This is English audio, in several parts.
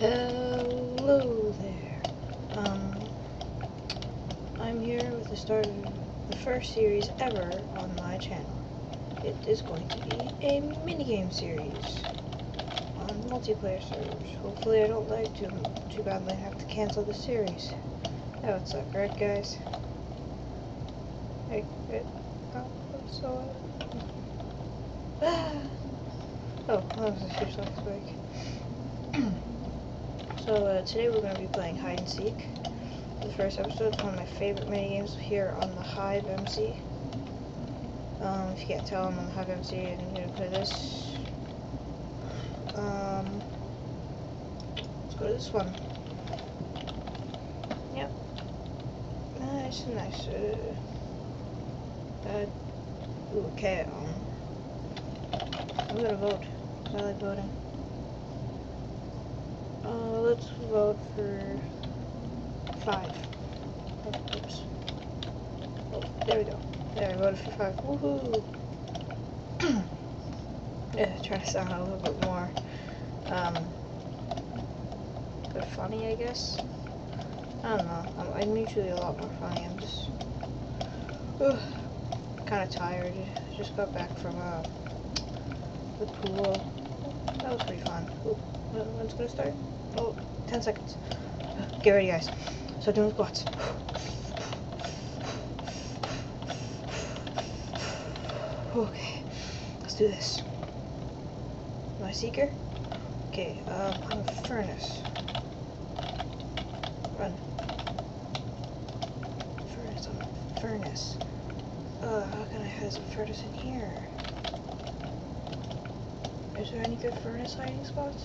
Hello there. I'm here with the start of the first series ever on my channel. It is going to be a minigame series on multiplayer servers. Hopefully I don't lag too badly and have to cancel the series. That would suck, right guys? Hey, so oh, that was a huge spike. So today we're going to be playing hide and seek. The first episode is one of my favorite minigames here on the Hive MC. If you can't tell, I'm on the Hive MC and I'm going to play this. Let's go to this one. Yep. Nice. Ooh, okay. I'm gonna vote. I like voting. Let's vote for 5. Oops. Oh, there we go. There, I voted for 5. Woohoo! Yeah, trying to sound a little bit more, good funny, I guess. I don't know. I'm usually a lot more funny. I'm just, kind of tired. Just got back from, the pool. That was pretty fun. Ooh, when's it gonna start? Oh, 10 seconds. Get ready, guys. So doing squats. Okay, let's do this. Am I Seeker? Okay, I'm a Furnace. Run. Furnace, I'm a Furnace. How can I hide some Furnace in here? Is there any good Furnace hiding spots?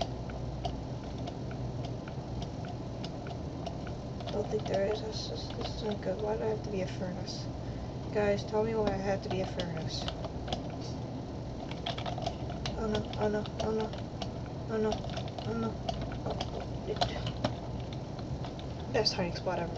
Don't think there is. This isn't good. Why do I have to be a Furnace? Guys, tell me why I have to be a Furnace. Oh no, oh no, oh no, oh no, oh no. Best hiding spot ever.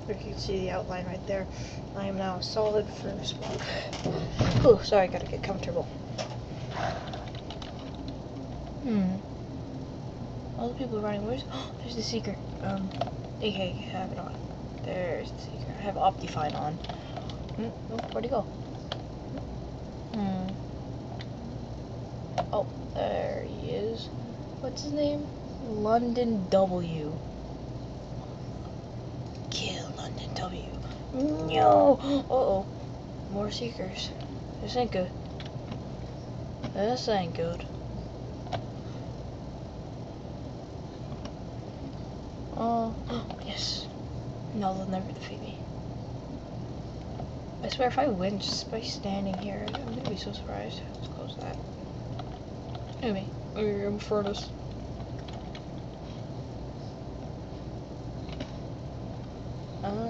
If you can see the outline right there, I am now a solid Furnace block. Oh, sorry, gotta get comfortable. All the people running. Where's? Oh, there's the Seeker. AK, have it on. There's the Seeker. I have Optifine on. Oh, where'd he go? Oh, there he is. What's his name? London W. Kill London W. No! Uh-oh. More Seekers. This ain't good. This ain't good. Oh, yes. No, they'll never defeat me. I swear, if I win just by standing here, I'm gonna be so surprised. Let's close that. Anyway, I'm Furnace.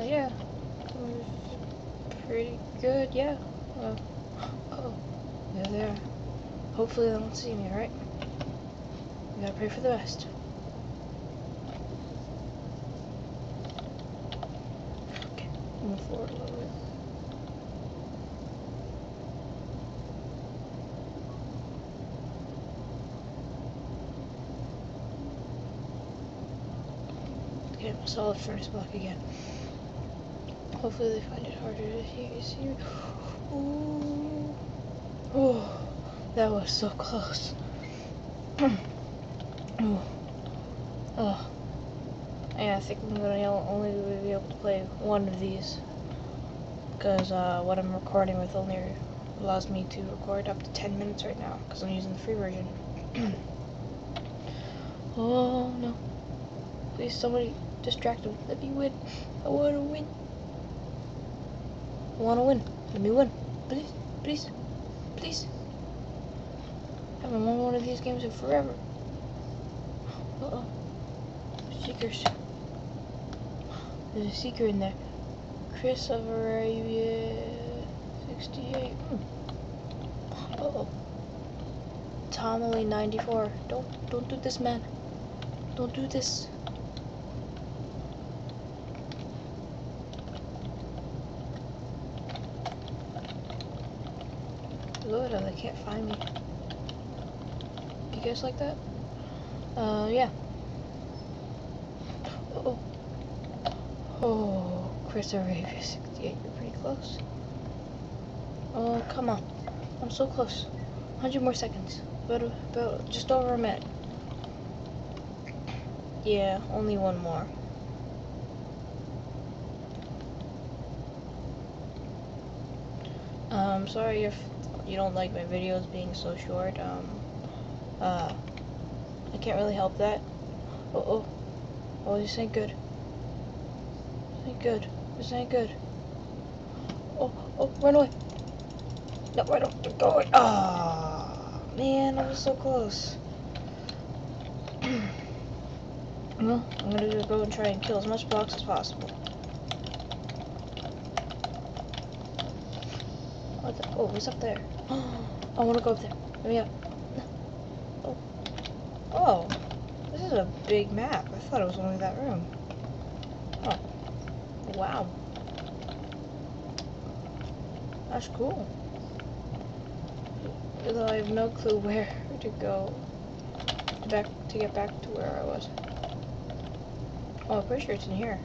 Yeah. Pretty good, yeah. Oh, yeah, there. Hopefully they won't see me, right? We gotta pray for the best. Okay, move forward a little bit. Okay, I'm a solid Furnace block again. Hopefully they find it harder to see. Ooh. Oh, that was so close. Oh. Yeah, I think I'm gonna only be able to play one of these. Because what I'm recording with only allows me to record up to 10 minutes right now. Because I'm using the free version. Oh no. Please somebody distract him. Let me win. I wanna win. I wanna win. Let me win. Please. Please. Please. I haven't won one of these games in forever. Uh-oh. Seekers. There's a Seeker in there. Chris of Arabia 68. Uh-oh. Tomley 94. Don't do this, man. Don't do this. Lord, they can't find me. You guys like that? Yeah. Oh. Oh, Chris Arabia 68. You're pretty close. Oh, come on. I'm so close. 100 more seconds. About just over a minute. Yeah, only one more. Sorry if you don't like my videos being so short. I can't really help that. Oh, this ain't good. This ain't good. This ain't good. Oh, run away. No, run away. Go away. Ah, man, I was so close. Well, I'm gonna go and try and kill as much blocks as possible. Oh, he's up there. I want to go up there. Let me up. Oh, this is a big map. I thought it was only that room. Oh, wow. That's cool. Although I have no clue where to go to get back to where I was. Oh, I'm pretty sure it's in here.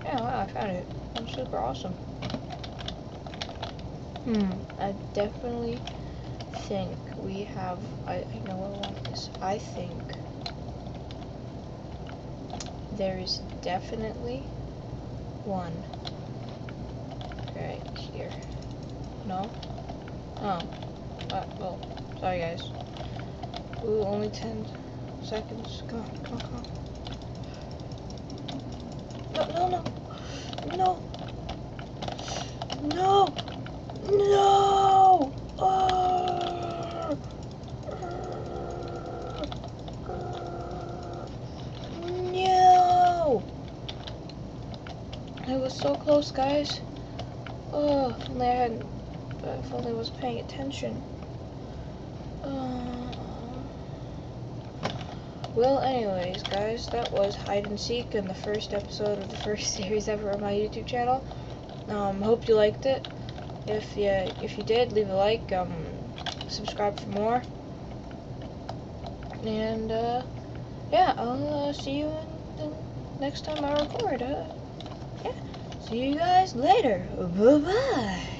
Yeah, wow, I found it. I'm super awesome. I definitely think we have, I know what I want this. I think there is definitely one right here. No? Oh. Well, sorry guys. Ooh, only 10 seconds. Come on. No. No! No! I was so close, guys. Oh, if only I hadn't, if only I was paying attention. Well, anyways, guys, that was Hide and Seek in the first episode of the first series ever on my YouTube channel. Hope you liked it. If you did, leave a like, subscribe for more. And, yeah, I'll see you in next time I record. Yeah, see you guys later. Bye-bye.